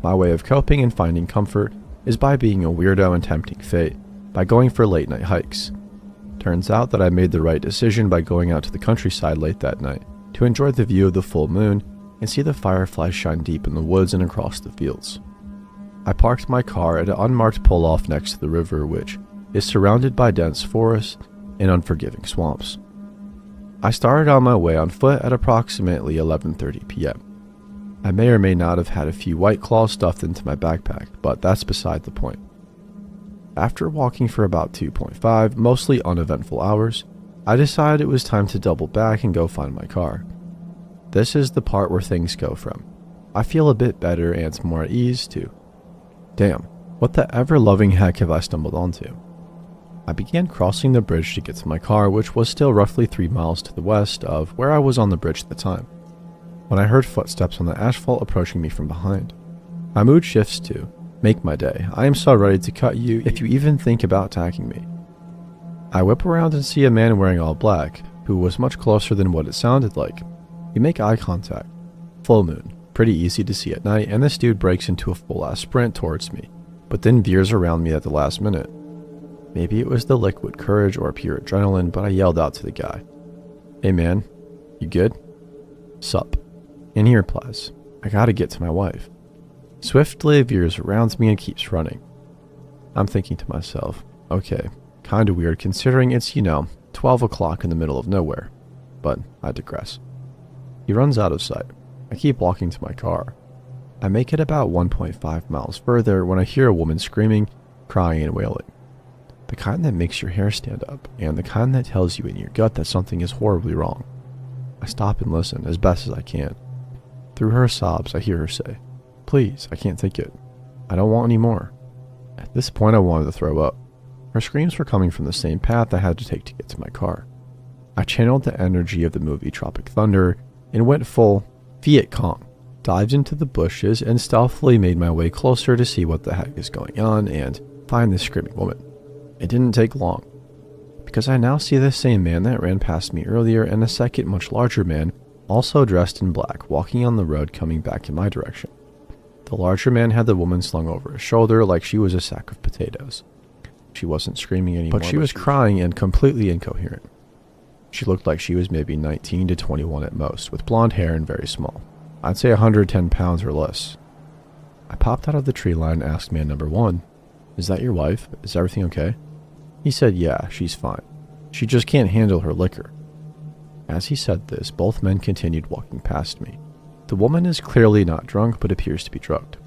My way of coping and finding comfort is by being a weirdo and tempting fate, by going for late night hikes. Turns out that I made the right decision by going out to the countryside late that night to enjoy the view of the full moon and see the fireflies shine deep in the woods and across the fields. I parked my car at an unmarked pull-off next to the river, which is surrounded by dense forests and unforgiving swamps. I started on my way on foot at approximately 11:30 p.m. I may or may not have had a few White Claws stuffed into my backpack, but that's beside the point. After walking for about 2.5, mostly uneventful hours, I decided it was time to double back and go find my car. This is the part where things go from I feel a bit better and more at ease to damn, what the ever-loving heck have I stumbled onto? I began crossing the bridge to get to my car, which was still roughly 3 miles to the west of where I was on the bridge at the time, when I heard footsteps on the asphalt approaching me from behind. My mood shifts to make my day. I am so ready to cut you if you even think about attacking me. I whip around and see a man wearing all black, who was much closer than what it sounded like. We make eye contact. Full moon, pretty easy to see at night, and this dude breaks into a full-ass sprint towards me, but then veers around me at the last minute. Maybe it was the liquid courage or pure adrenaline, but I yelled out to the guy, "Hey man, you good?" "Sup?" And he replies, "I gotta get to my wife." Swiftly veers around me and keeps running. I'm thinking to myself, okay, kinda weird considering it's, 12 o'clock in the middle of nowhere. But I digress. He runs out of sight. I keep walking to my car. I make it about 1.5 miles further when I hear a woman screaming, crying, and wailing. The kind that makes your hair stand up, and the kind that tells you in your gut that something is horribly wrong. I stop and listen as best as I can. Through her sobs, I hear her say, "Please, I can't take it. I don't want any more." At this point, I wanted to throw up. Her screams were coming from the same path I had to take to get to my car. I channeled the energy of the movie Tropic Thunder and went full Viet Cong, dived into the bushes, and stealthily made my way closer to see what the heck is going on and find this screaming woman. It didn't take long, because I now see the same man that ran past me earlier and a second, much larger man, also dressed in black, walking on the road coming back in my direction. The larger man had the woman slung over his shoulder like she was a sack of potatoes. She wasn't screaming anymore, but she was crying and completely incoherent. She looked like she was maybe 19 to 21 at most, with blonde hair and very small. I'd say 110 pounds or less. I popped out of the tree line and asked man number 1, "Is that your wife? Is everything okay?" He said, "Yeah, she's fine. She just can't handle her liquor." As he said this, both men continued walking past me. The woman is clearly not drunk, but appears to be drugged.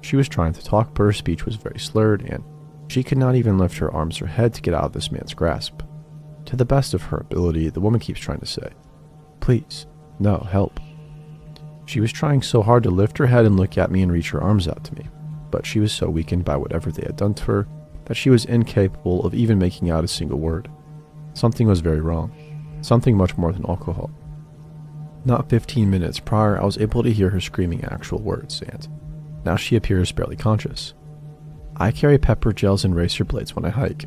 She was trying to talk, but her speech was very slurred, and she could not even lift her arms or head to get out of this man's grasp. To the best of her ability, the woman keeps trying to say, "Please, no, help." She was trying so hard to lift her head and look at me and reach her arms out to me, but she was so weakened by whatever they had done to her that she was incapable of even making out a single word. Something was very wrong. Something much more than alcohol. Not 15 minutes prior, I was able to hear her screaming actual words, and now she appears barely conscious. I carry pepper gels and razor blades when I hike.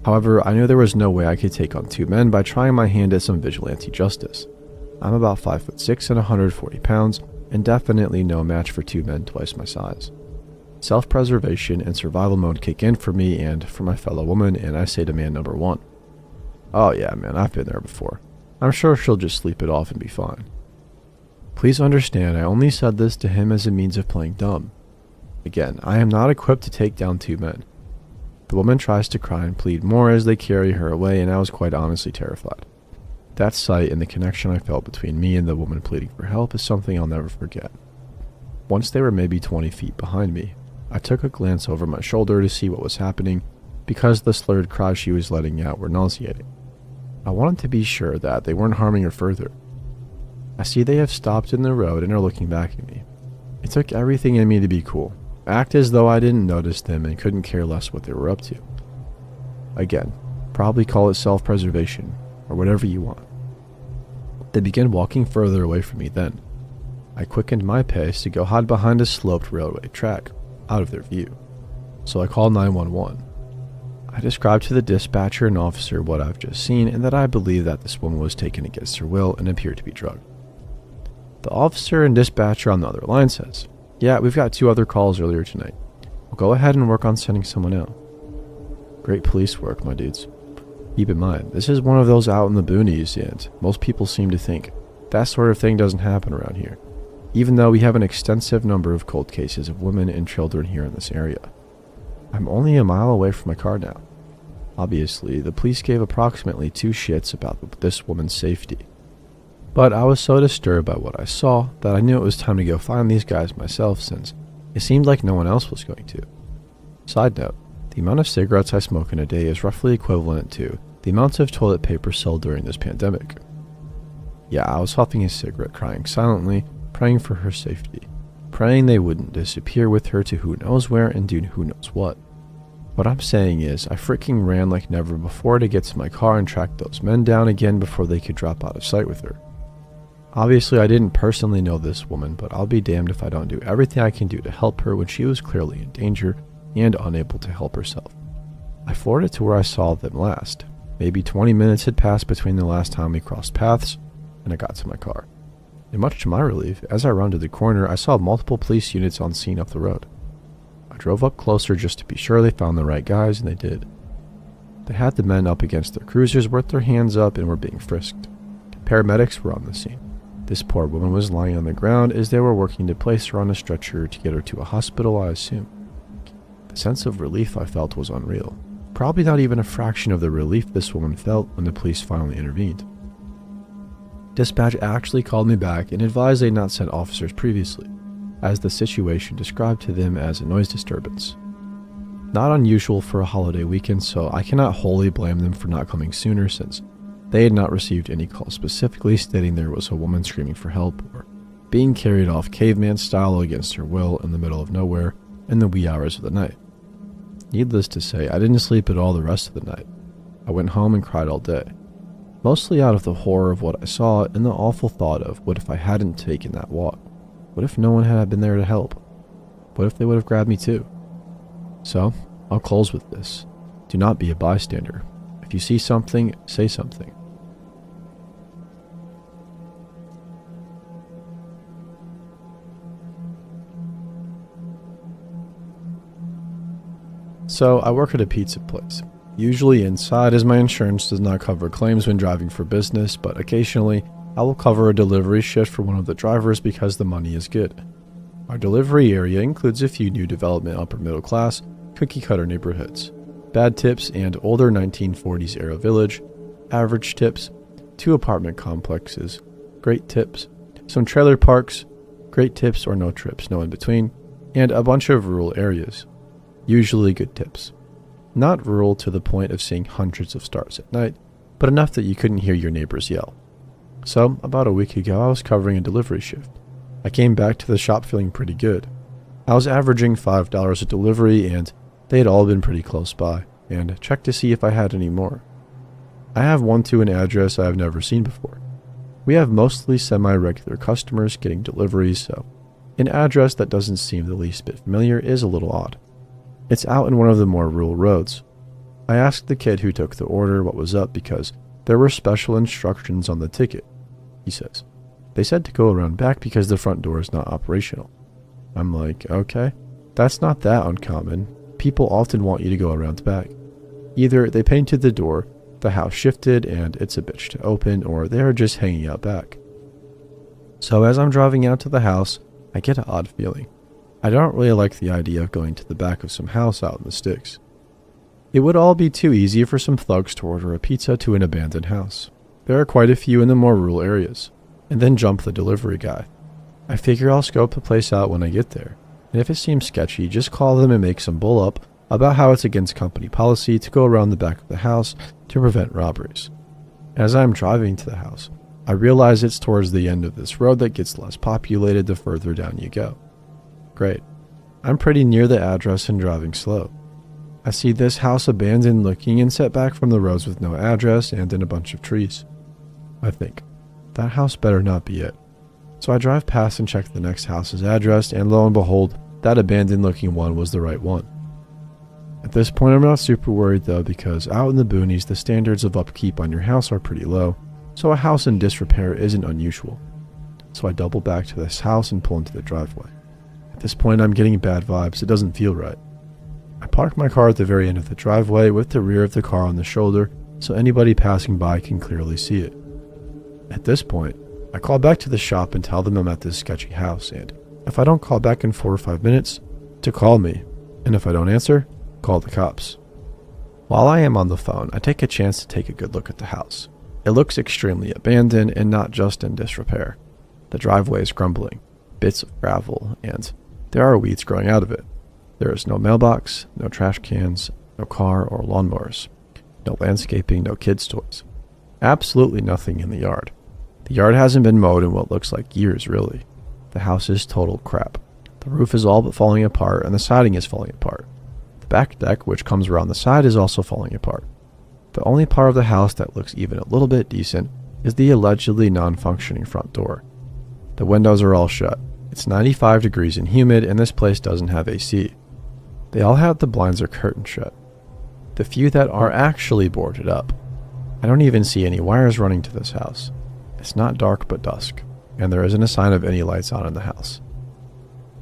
However, I knew there was no way I could take on 2 men by trying my hand at some vigilante justice. I'm about 5'6" and 140 pounds, and definitely no match for 2 men twice my size. Self-preservation and survival mode kick in for me and for my fellow woman, and I say to man number 1, "Oh yeah, man, I've been there before. I'm sure she'll just sleep it off and be fine." Please understand, I only said this to him as a means of playing dumb. Again, I am not equipped to take down 2 men. The woman tries to cry and plead more as they carry her away, and I was quite honestly terrified. That sight and the connection I felt between me and the woman pleading for help is something I'll never forget. Once they were maybe 20 feet behind me, I took a glance over my shoulder to see what was happening, because the slurred cries she was letting out were nauseating. I wanted to be sure that they weren't harming her further. I see they have stopped in the road and are looking back at me. It took everything in me to be cool, act as though I didn't notice them and couldn't care less what they were up to. Again, probably call it self-preservation, or whatever you want. They began walking further away from me then. I quickened my pace to go hide behind a sloped railway track, out of their view. So I called 911. I described to the dispatcher and officer what I've just seen and that I believe that this woman was taken against her will and appeared to be drugged. The officer and dispatcher on the other line says, "Yeah, we've got 2 other calls earlier tonight. We'll go ahead and work on sending someone out." Great police work, my dudes. Keep in mind, this is one of those out in the boonies, and most people seem to think that sort of thing doesn't happen around here, even though we have an extensive number of cold cases of women and children here in this area. I'm only a mile away from my car now. Obviously, the police gave approximately 2 shits about this woman's safety. But I was so disturbed by what I saw that I knew it was time to go find these guys myself, since it seemed like no one else was going to. Side note, the amount of cigarettes I smoke in a day is roughly equivalent to the amounts of toilet paper sold during this pandemic. Yeah, I was huffing a cigarette, crying silently, praying for her safety, praying they wouldn't disappear with her to who knows where and do who knows what. What I'm saying is, I freaking ran like never before to get to my car and track those men down again before they could drop out of sight with her. Obviously, I didn't personally know this woman, but I'll be damned if I don't do everything I can do to help her when she was clearly in danger and unable to help herself. I floored it to where I saw them last. Maybe 20 minutes had passed between the last time we crossed paths, and I got to my car. And much to my relief, as I rounded the corner, I saw multiple police units on scene up the road. I drove up closer just to be sure they found the right guys, and they did. They had the men up against their cruisers with their hands up and were being frisked. Paramedics were on the scene. This poor woman was lying on the ground as they were working to place her on a stretcher to get her to a hospital, I assume. The sense of relief I felt was unreal. Probably not even a fraction of the relief this woman felt when the police finally intervened. Dispatch actually called me back and advised they had not sent officers previously, as the situation described to them as a noise disturbance. Not unusual for a holiday weekend, so I cannot wholly blame them for not coming sooner, since They had not received any call specifically stating there was a woman screaming for help or being carried off caveman style against her will in the middle of nowhere in the wee hours of the night. Needless to say, I didn't sleep at all the rest of the night. I went home and cried all day, mostly out of the horror of what I saw and the awful thought of what if I hadn't taken that walk? What if no one had been there to help? What if they would have grabbed me too? So, I'll close with this. Do not be a bystander. If you see something, say something. So, I work at a pizza place. Usually inside, as my insurance does not cover claims when driving for business, but occasionally I will cover a delivery shift for one of the drivers because the money is good. Our delivery area includes a few new development upper middle class, cookie cutter neighborhoods, bad tips and older 1940s era village, average tips, 2 apartment complexes, great tips, some trailer parks, great tips or no trips, no in between, and a bunch of rural areas. Usually good tips. Not rural to the point of seeing hundreds of stars at night, but enough that you couldn't hear your neighbors yell. So, about a week ago, I was covering a delivery shift. I came back to the shop feeling pretty good. I was averaging $5 a delivery, and they had all been pretty close by, and checked to see if I had any more. I have one to an address I have never seen before. We have mostly semi-regular customers getting deliveries, so an address that doesn't seem the least bit familiar is a little odd. It's out in one of the more rural roads. I asked the kid who took the order what was up because there were special instructions on the ticket. He says, they said to go around back because the front door is not operational. I'm like, okay, that's not that uncommon. People often want you to go around back. Either they painted the door, the house shifted and it's a bitch to open, or they are just hanging out back. So as I'm driving out to the house, I get an odd feeling. I don't really like the idea of going to the back of some house out in the sticks. It would all be too easy for some thugs to order a pizza to an abandoned house. There are quite a few in the more rural areas, and then jump the delivery guy. I figure I'll scope the place out when I get there, and if it seems sketchy, just call them and make some bull up about how it's against company policy to go around the back of the house to prevent robberies. As I'm driving to the house, I realize it's towards the end of this road that gets less populated the further down you go. Great. I'm pretty near the address and driving slow. I see this house abandoned looking and set back from the roads with no address and in a bunch of trees. I think, that house better not be it. So I drive past and check the next house's address, and lo and behold, that abandoned looking one was the right one. At this point I'm not super worried though, because out in the boonies the standards of upkeep on your house are pretty low, so a house in disrepair isn't unusual. So I double back to this house and pull into the driveway. At this point I'm getting bad vibes, it doesn't feel right. I park my car at the very end of the driveway with the rear of the car on the shoulder so anybody passing by can clearly see it. At this point, I call back to the shop and tell them I'm at this sketchy house, and if I don't call back in 4 or 5 minutes, to call me, and if I don't answer, call the cops. While I am on the phone, I take a chance to take a good look at the house. It looks extremely abandoned and not just in disrepair. The driveway is crumbling, bits of gravel, and there are weeds growing out of it. There is no mailbox, no trash cans, no car or lawnmowers, no landscaping, no kids' toys. Absolutely nothing in the yard. The yard hasn't been mowed in what looks like years, really. The house is total crap. The roof is all but falling apart and the siding is falling apart. The back deck, which comes around the side, is also falling apart. The only part of the house that looks even a little bit decent is the allegedly non-functioning front door. The windows are all shut. It's 95 degrees and humid, and this place doesn't have AC. They all have the blinds or curtains shut. The few that are actually boarded up. I don't even see any wires running to this house. It's not dark but dusk, and there isn't a sign of any lights on in the house.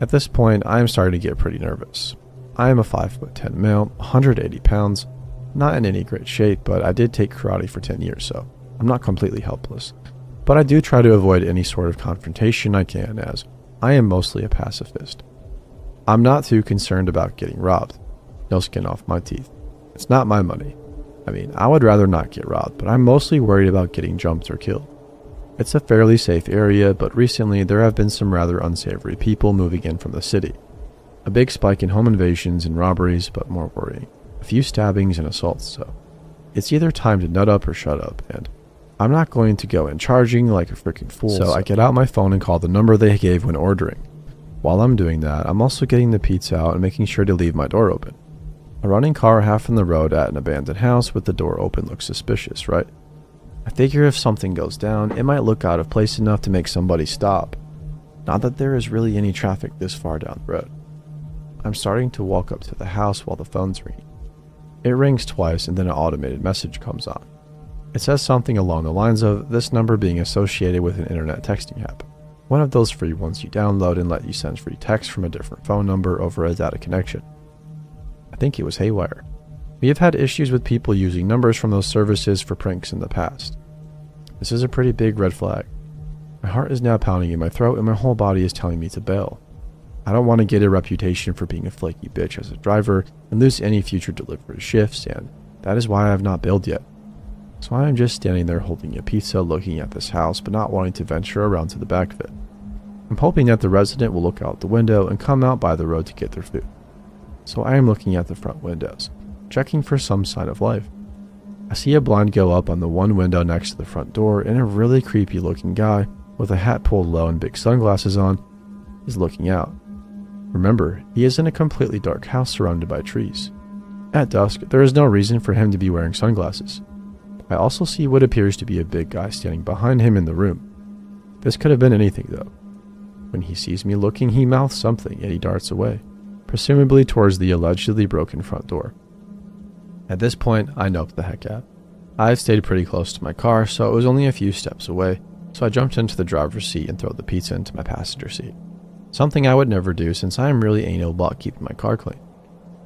At this point, I am starting to get pretty nervous. I am a 5'10" male, 180 pounds, not in any great shape, but I did take karate for 10 years, so I'm not completely helpless. But I do try to avoid any sort of confrontation I can, as I am mostly a pacifist. I'm not too concerned about getting robbed. No skin off my teeth. It's not my money. I mean, I would rather not get robbed, but I'm mostly worried about getting jumped or killed. It's a fairly safe area, but recently there have been some rather unsavory people moving in from the city. A big spike in home invasions and robberies, but more worrying. A few stabbings and assaults, so it's either time to nut up or shut up, and I'm not going to go in charging like a freaking fool, so I get out my phone and call the number they gave when ordering. While I'm doing that, I'm also getting the pizza out and making sure to leave my door open. A running car half in the road at an abandoned house with the door open looks suspicious, right? I figure if something goes down, it might look out of place enough to make somebody stop. Not that there is really any traffic this far down the road. I'm starting to walk up to the house while the phone's ringing. It rings twice and then an automated message comes on. It says something along the lines of this number being associated with an internet texting app. One of those free ones you download and let you send free text from a different phone number over a data connection. I think it was haywire. We have had issues with people using numbers from those services for pranks in the past. This is a pretty big red flag. My heart is now pounding in my throat and my whole body is telling me to bail. I don't want to get a reputation for being a flaky bitch as a driver and lose any future delivery shifts, and that is why I have not bailed yet. So I am just standing there holding a pizza looking at this house but not wanting to venture around to the back of it. I'm hoping that the resident will look out the window and come out by the road to get their food. So I am looking at the front windows, checking for some sign of life. I see a blind go up on the one window next to the front door and a really creepy looking guy with a hat pulled low and big sunglasses on is looking out. Remember, he is in a completely dark house surrounded by trees. At dusk, there is no reason for him to be wearing sunglasses. I also see what appears to be a big guy standing behind him in the room. This could have been anything though. When he sees me looking, he mouths something and he darts away, presumably towards the allegedly broken front door. At this point, I noped the heck out. I've stayed pretty close to my car, so it was only a few steps away, so I jumped into the driver's seat and threw the pizza into my passenger seat. Something I would never do since I am really anal about keeping my car clean.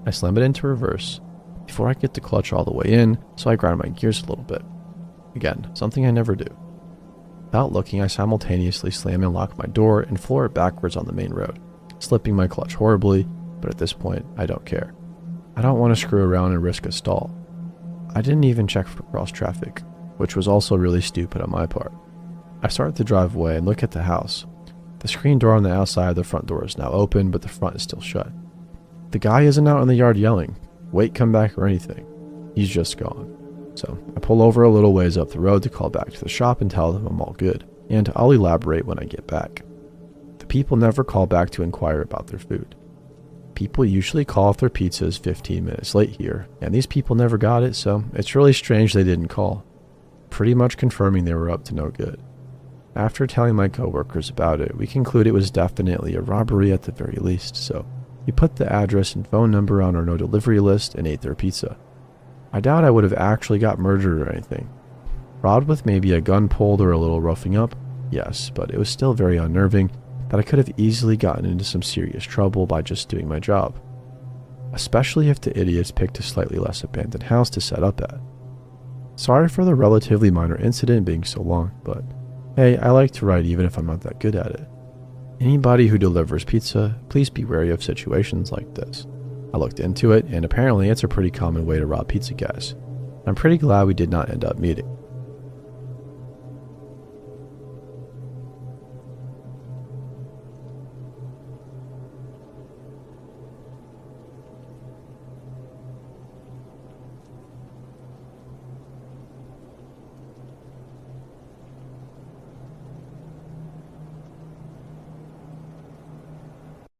I slam it into reverse before I get the clutch all the way in, so I grind my gears a little bit. Again, something I never do. Without looking, I simultaneously slam and lock my door and floor it backwards on the main road, slipping my clutch horribly, but at this point, I don't care. I don't want to screw around and risk a stall. I didn't even check for cross traffic, which was also really stupid on my part. I start to drive away and look at the house. The screen door on the outside of the front door is now open, but the front is still shut. The guy isn't out in the yard yelling, "Wait, come back," or anything. He's just gone. So I pull over a little ways up the road to call back to the shop and tell them I'm all good, and I'll elaborate when I get back. The people never call back to inquire about their food. People usually call if their pizza is 15 minutes late here, and these people never got it, so it's really strange they didn't call, pretty much confirming they were up to no good. After telling my coworkers about it, we conclude it was definitely a robbery at the very least, so we put the address and phone number on our no delivery list and ate their pizza. I doubt I would have actually got murdered or anything. Robbed with maybe a gun pulled or a little roughing up? Yes, but it was still very unnerving that I could have easily gotten into some serious trouble by just doing my job. Especially if the idiots picked a slightly less abandoned house to set up at. Sorry for the relatively minor incident being so long, but hey, I like to ride even if I'm not that good at it. Anybody who delivers pizza, please be wary of situations like this. I looked into it, and apparently it's a pretty common way to rob pizza guys. I'm pretty glad we did not end up meeting.